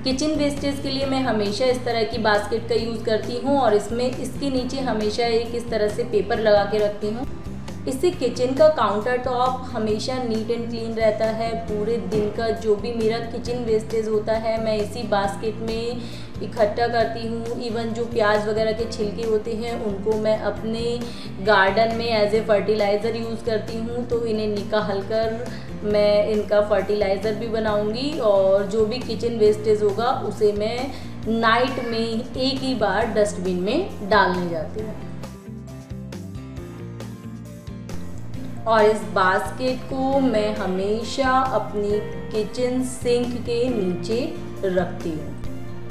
Kitchen wastage के लिए मैं हमेशा इस तरह की बास्केट का यूज़ करती हूँ और इसके नीचे हमेशा एक इस तरह से पेपर लगा के रखती हूँ। इससे किचन का काउंटर टॉप हमेशा नीट एंड क्लीन रहता है। पूरे दिन का जो भी मेरा किचन वेस्टेज होता है मैं इसी बास्केट में इकट्ठा करती हूँ। इवन जो प्याज वगैरह के छिलके होते हैं उनको मैं अपने गार्डन में एज ए फर्टिलाइज़र यूज़ करती हूँ, तो इन्हें निकाल कर मैं इनका फर्टिलाइज़र भी बनाऊँगी। और जो भी किचन वेस्टेज होगा उसे मैं नाइट में एक ही बार डस्टबिन में डालने जाती हूँ। और इस बास्केट को मैं हमेशा अपनी किचन सिंक के नीचे रखती हूँ।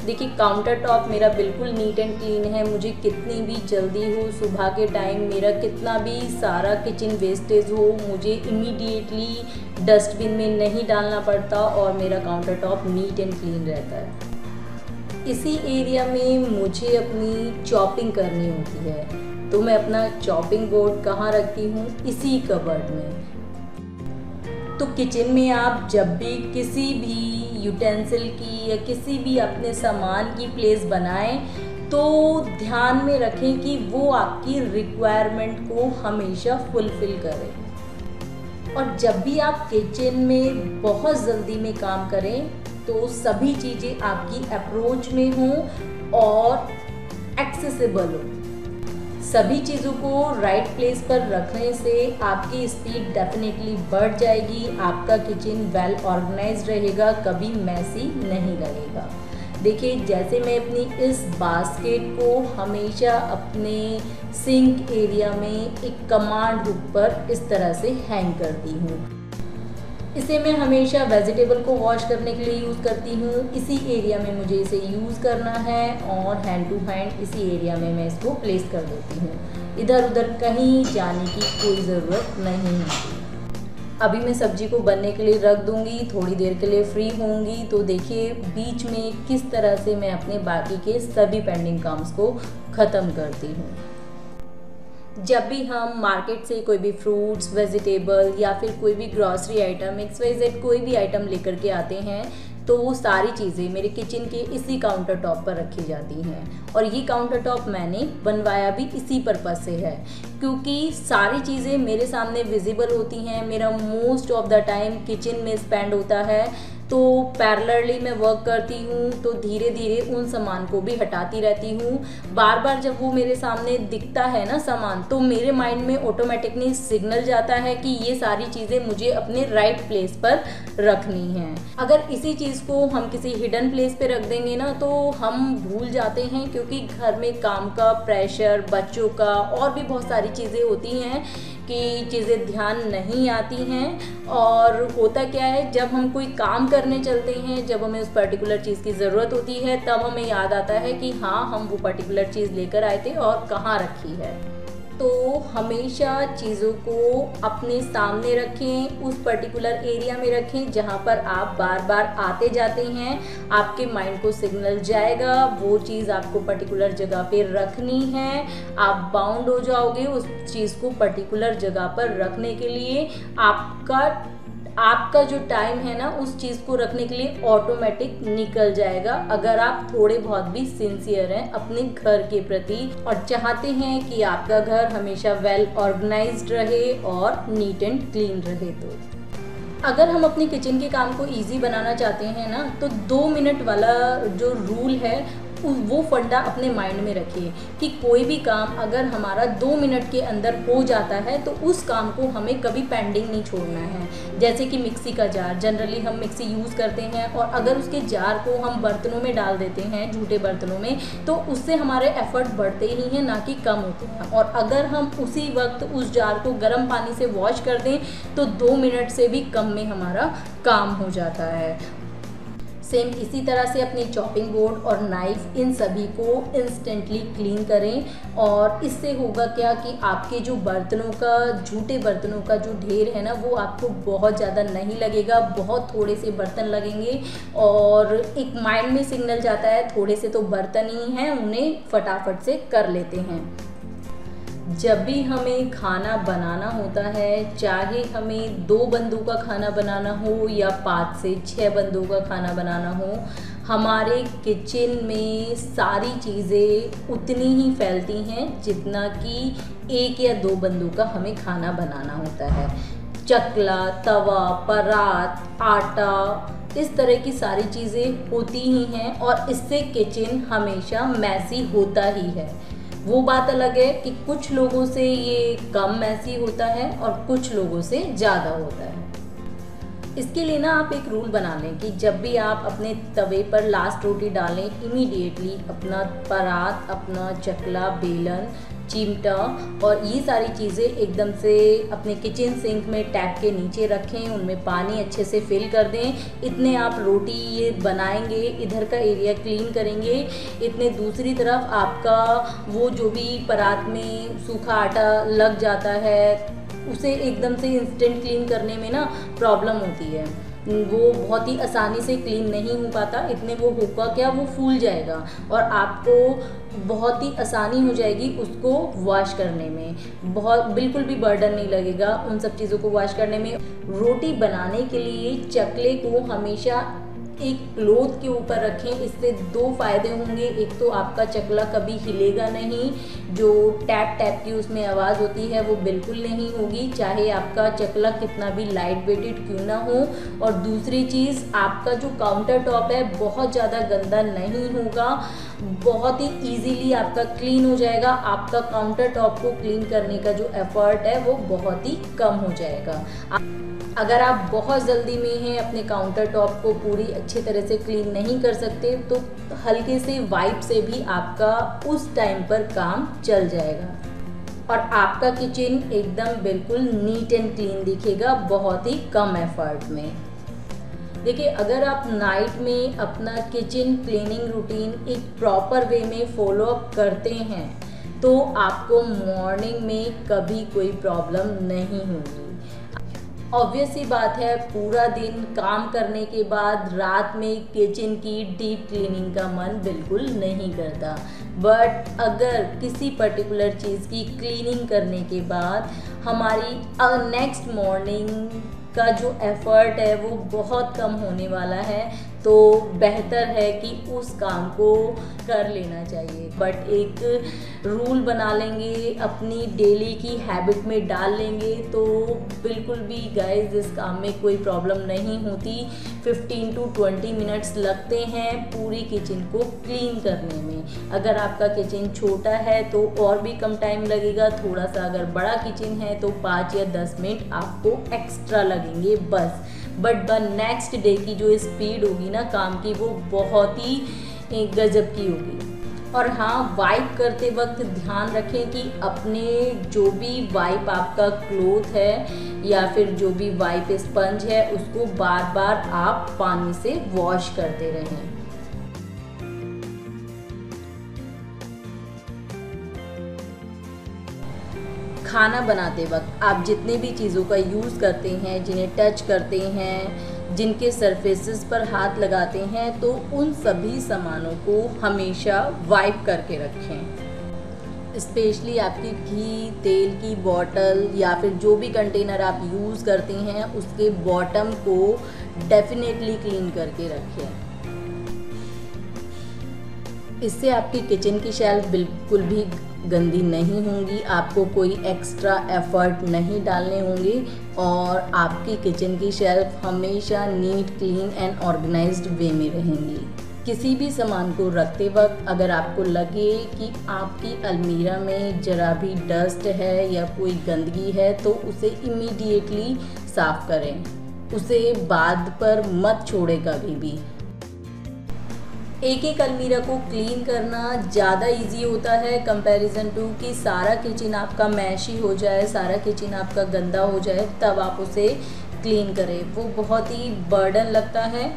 देखिए काउंटर टॉप मेरा बिल्कुल नीट एंड क्लीन है। मुझे कितनी भी जल्दी हो, सुबह के टाइम मेरा कितना भी सारा किचन वेस्टेज हो, मुझे इमीडिएटली डस्टबिन में नहीं डालना पड़ता और मेरा counter top neat and clean रहता है। इसी एरिया में मुझे अपनी चॉपिंग करनी होती है, तो मैं अपना चॉपिंग बोर्ड कहाँ रखती हूँ? इसी कबर्ड में। तो किचन में आप जब भी किसी भी यूटेंसिल की या किसी भी अपने सामान की प्लेस बनाएं तो ध्यान में रखें कि वो आपकी रिक्वायरमेंट को हमेशा फुलफिल करे। और जब भी आप किचन में बहुत जल्दी में काम करें तो सभी चीज़ें आपकी अप्रोच में हों और एक्सेसिबल हो। सभी चीज़ों को राइट प्लेस पर रखने से आपकी स्पीड डेफिनेटली बढ़ जाएगी। आपका किचन वेल ऑर्गेनाइज्ड रहेगा, कभी मैसी नहीं लगेगा। देखिए जैसे मैं अपनी इस बास्केट को हमेशा अपने सिंक एरिया में एक कमांड हुक पर इस तरह से हैंग करती हूँ। इसे मैं हमेशा वेजिटेबल को वॉश करने के लिए यूज़ करती हूँ। इसी एरिया में मुझे इसे यूज़ करना है और हैंड टू हैंड इसी एरिया में मैं इसको प्लेस कर देती हूँ। इधर उधर कहीं जाने की कोई ज़रूरत नहीं होती। अभी मैं सब्जी को बनने के लिए रख दूँगी, थोड़ी देर के लिए फ्री होंगी। तो देखिए बीच में किस तरह से मैं अपने बाकी के सभी पेंडिंग काम्स को ख़त्म करती हूँ। जब भी हम मार्केट से कोई भी फ्रूट्स, वेजिटेबल या फिर कोई भी ग्रॉसरी आइटम, XYZ कोई भी आइटम लेकर के आते हैं तो वो सारी चीज़ें मेरे किचन के इसी काउंटर टॉप पर रखी जाती हैं। और ये काउंटर टॉप मैंने बनवाया भी इसी पर्पज़ से है, क्योंकि सारी चीज़ें मेरे सामने विजिबल होती हैं। मेरा most of the time kitchen में स्पेंड होता है, तो पैरेलली मैं वर्क करती हूँ तो धीरे धीरे उन सामान को भी हटाती रहती हूँ। बार बार जब वो मेरे सामने दिखता है ना सामान, तो मेरे माइंड में ऑटोमेटिकली सिग्नल जाता है कि ये सारी चीज़ें मुझे अपने राइट प्लेस पर रखनी हैं। अगर इसी चीज़ को हम किसी हिडन प्लेस पे रख देंगे ना तो हम भूल जाते हैं, क्योंकि घर में काम का प्रेशर, बच्चों का और भी बहुत सारी चीज़ें होती हैं कि चीज़ें ध्यान नहीं आती हैं। और होता क्या है, जब हम कोई काम करने चलते हैं, जब हमें उस पर्टिकुलर चीज़ की ज़रूरत होती है, तब हमें याद आता है कि हाँ हम वो पर्टिकुलर चीज़ लेकर आए थे और कहाँ रखी है। तो हमेशा चीज़ों को अपने सामने रखें, उस पर्टिकुलर एरिया में रखें जहाँ पर आप बार बार आते जाते हैं। आपके माइंड को सिग्नल जाएगा वो चीज़ आपको पर्टिकुलर जगह पे रखनी है। आप बाउंड हो जाओगे उस चीज़ को पर्टिकुलर जगह पर रखने के लिए। आपका जो टाइम है ना उस चीज़ को रखने के लिए ऑटोमेटिक निकल जाएगा, अगर आप थोड़े बहुत भी सिंसियर हैं अपने घर के प्रति और चाहते हैं कि आपका घर हमेशा वेल ऑर्गेनाइज्ड रहे और नीट एंड क्लीन रहे। तो अगर हम अपने किचन के काम को इजी बनाना चाहते हैं ना, तो 2 मिनट वाला जो रूल है वो फंडा अपने माइंड में रखिए कि कोई भी काम अगर हमारा 2 मिनट के अंदर हो जाता है तो उस काम को हमें कभी पेंडिंग नहीं छोड़ना है। जैसे कि मिक्सी का जार, जनरली हम मिक्सी यूज़ करते हैं और अगर उसके जार को हम बर्तनों में डाल देते हैं, झूठे बर्तनों में, तो उससे हमारे एफर्ट बढ़ते ही हैं, ना कि कम होते हैं। और अगर हम उसी वक्त उस जार को गर्म पानी से वॉश कर दें तो 2 मिनट से भी कम में हमारा काम हो जाता है। सेम इसी तरह से अपनी चॉपिंग बोर्ड और नाइफ इन सभी को इंस्टेंटली क्लीन करें। और इससे होगा क्या कि आपके जो बर्तनों का, झूठे बर्तनों का जो ढेर है ना, वो आपको बहुत ज़्यादा नहीं लगेगा, बहुत थोड़े से बर्तन लगेंगे। और एक माइंड में सिग्नल जाता है थोड़े से तो बर्तन ही हैं, उन्हें फटाफट से कर लेते हैं। जब भी हमें खाना बनाना होता है, चाहे हमें 2 बंदों का खाना बनाना हो या 5 से 6 बंदों का खाना बनाना हो, हमारे किचन में सारी चीज़ें उतनी ही फैलती हैं जितना कि 1 या 2 बंदों का हमें खाना बनाना होता है। चकला, तवा, परात, आटा, इस तरह की सारी चीज़ें होती ही हैं और इससे किचन हमेशा मैसी होता ही है। वो बात अलग है कि कुछ लोगों से ये कम मैसी होता है और कुछ लोगों से ज़्यादा होता है। इसके लिए ना आप एक रूल बना लें कि जब भी आप अपने तवे पर लास्ट रोटी डालें, इमीडिएटली अपना परात, अपना चकला, बेलन, चिमटा और ये सारी चीज़ें एकदम से अपने किचन सिंक में टैप के नीचे रखें, उनमें पानी अच्छे से फिल कर दें। इतने आप रोटी ये बनाएंगे, इधर का एरिया क्लीन करेंगे, इतने दूसरी तरफ आपका वो जो भी परात में सूखा आटा लग जाता है उसे एकदम से इंस्टेंट क्लीन करने में ना प्रॉब्लम होती है, वो बहुत ही आसानी से क्लीन नहीं हो पाता। इतने वो होगा क्या, वो फूल जाएगा और आपको बहुत ही आसानी हो जाएगी उसको वॉश करने में, बहुत बिल्कुल भी बर्डन नहीं लगेगा उन सब चीज़ों को वॉश करने में। रोटी बनाने के लिए चकले को हमेशा एक क्लॉथ के ऊपर रखें, इससे 2 फायदे होंगे। एक तो आपका चकला कभी हिलेगा नहीं, जो टैप टैप की उसमें आवाज़ होती है वो बिल्कुल नहीं होगी, चाहे आपका चकला कितना भी लाइट वेटेड क्यों ना हो। और दूसरी चीज़, आपका जो काउंटर टॉप है बहुत ज़्यादा गंदा नहीं होगा, बहुत ही ईजीली आपका क्लीन हो जाएगा। आपका काउंटर टॉप को क्लीन करने का जो एफर्ट है वो बहुत ही कम हो जाएगा। अगर आप बहुत जल्दी में हैं, अपने काउंटर टॉप को पूरी अच्छी तरह से क्लीन नहीं कर सकते, तो हल्के से वाइप से भी आपका उस टाइम पर काम चल जाएगा और आपका किचन एकदम बिल्कुल नीट एंड क्लीन दिखेगा बहुत ही कम एफर्ट में। देखिए, अगर आप नाइट में अपना किचन क्लीनिंग रूटीन एक प्रॉपर वे में फॉलो अप करते हैं तो आपको मॉर्निंग में कभी कोई प्रॉब्लम नहीं होगी। ऑब्वियस सी बात है, पूरा दिन काम करने के बाद रात में किचन की डीप क्लीनिंग का मन बिल्कुल नहीं करता, बट अगर किसी पर्टिकुलर चीज़ की क्लीनिंग करने के बाद हमारी नेक्स्ट मॉर्निंग का जो एफर्ट है वो बहुत कम होने वाला है, तो बेहतर है कि उस काम को कर लेना चाहिए। बट एक रूल बना लेंगे, अपनी डेली की हैबिट में डाल लेंगे तो बिल्कुल भी गाइस इस काम में कोई प्रॉब्लम नहीं होती। 15 to 20 मिनट्स लगते हैं पूरी किचन को क्लीन करने में। अगर आपका किचन छोटा है तो और भी कम टाइम लगेगा, थोड़ा सा अगर बड़ा किचन है तो 5 या 10 मिनट आपको एक्स्ट्रा लगेंगे बस। बट द नेक्स्ट डे की जो स्पीड होगी ना काम की, वो बहुत ही गजब की होगी। और हाँ, वाइप करते वक्त ध्यान रखें कि अपने जो भी वाइप आपका क्लॉथ है या फिर जो भी वाइप स्पंज है उसको बार बार आप पानी से वॉश करते रहें। खाना बनाते वक्त आप जितने भी चीज़ों का यूज़ करते हैं, जिन्हें टच करते हैं, जिनके सरफेसेस पर हाथ लगाते हैं, तो उन सभी सामानों को हमेशा वाइप करके रखें। स्पेशली आपकी घी, तेल की बॉटल या फिर जो भी कंटेनर आप यूज़ करते हैं उसके बॉटम को डेफिनेटली क्लीन करके रखें। इससे आपकी किचन की शेल्फ बिल्कुल भी गंदी नहीं होंगी, आपको कोई एक्स्ट्रा एफर्ट नहीं डालने होंगे और आपकी किचन की शेल्फ हमेशा नीट, क्लीन एंड ऑर्गेनाइज्ड वे में रहेंगी। किसी भी सामान को रखते वक्त अगर आपको लगे कि आपकी अलमीरा में जरा भी डस्ट है या कोई गंदगी है तो उसे इमीडिएटली साफ करें, उसे बाद पर मत छोड़ें कभी भी। एक एक अलमीरा को क्लीन करना ज़्यादा इजी होता है कंपैरिजन टू कि सारा किचन आपका मैशी हो जाए, सारा किचन आपका गंदा हो जाए तब आप उसे क्लीन करें, वो बहुत ही बर्डन लगता है।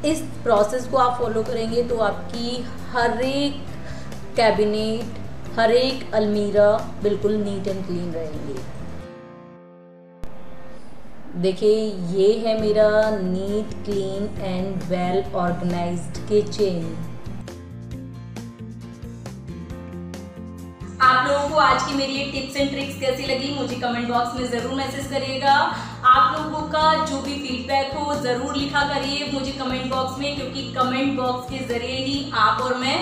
इस प्रोसेस को आप फॉलो करेंगे तो आपकी हर एक कैबिनेट, हर एक अलमीरा बिल्कुल नीट एंड क्लीन रहेंगी। देखिए, ये है मेरा neat, clean and well organised kitchen. आप लोगों आपको आज की मेरी ये टिप्स एंड ट्रिक्स कैसी लगी मुझे कमेंट बॉक्स में ज़रूर मैसेज करिएगा। आप लोगों का जो भी फीडबैक हो ज़रूर लिखा करिए मुझे कमेंट बॉक्स में, क्योंकि कमेंट बॉक्स के ज़रिए ही आप और मैं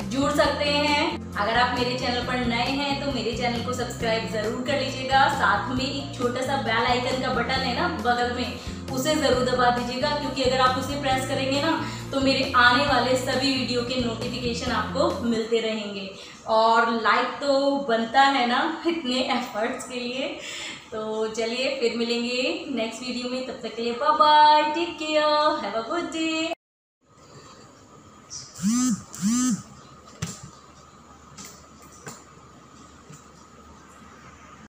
जुड़ सकते हैं। अगर आप मेरे चैनल पर नए हैं तो मेरे चैनल को सब्सक्राइब ज़रूर कर लीजिएगा। साथ में एक छोटा सा बेल आइकन का बटन है ना बगल में, उसे ज़रूर दबा दीजिएगा, क्योंकि अगर आप उसे प्रेस करेंगे ना तो मेरे आने वाले सभी वीडियो के नोटिफिकेशन आपको मिलते रहेंगे। और लाइक तो बनता है ना इतने एफर्ट्स के लिए। तो चलिए फिर मिलेंगे नेक्स्ट वीडियो में, तब तक के लिए bye bye, take care, have a good day.